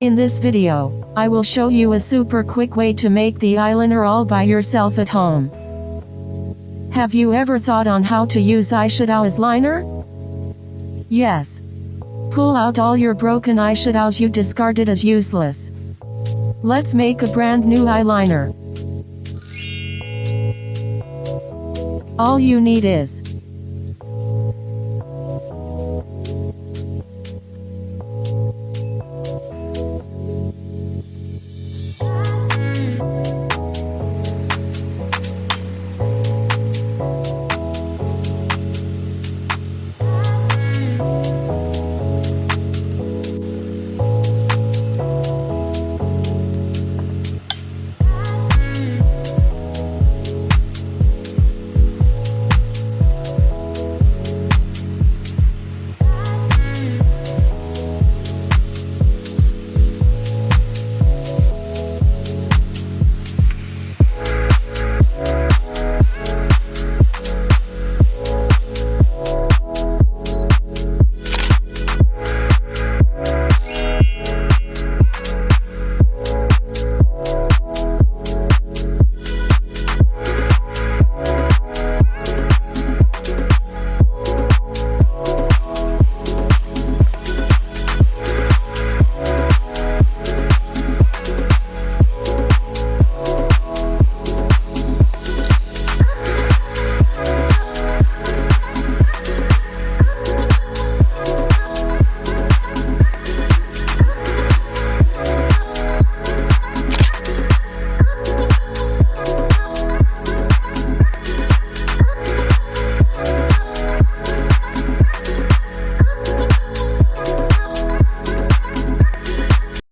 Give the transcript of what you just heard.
In this video, I will show you a super quick way to make the eyeliner all by yourself at home. Have you ever thought on how to use eyeshadow as liner? Yes. Pull out all your broken eyeshadows you discarded as useless. Let's make a brand new eyeliner. All you need is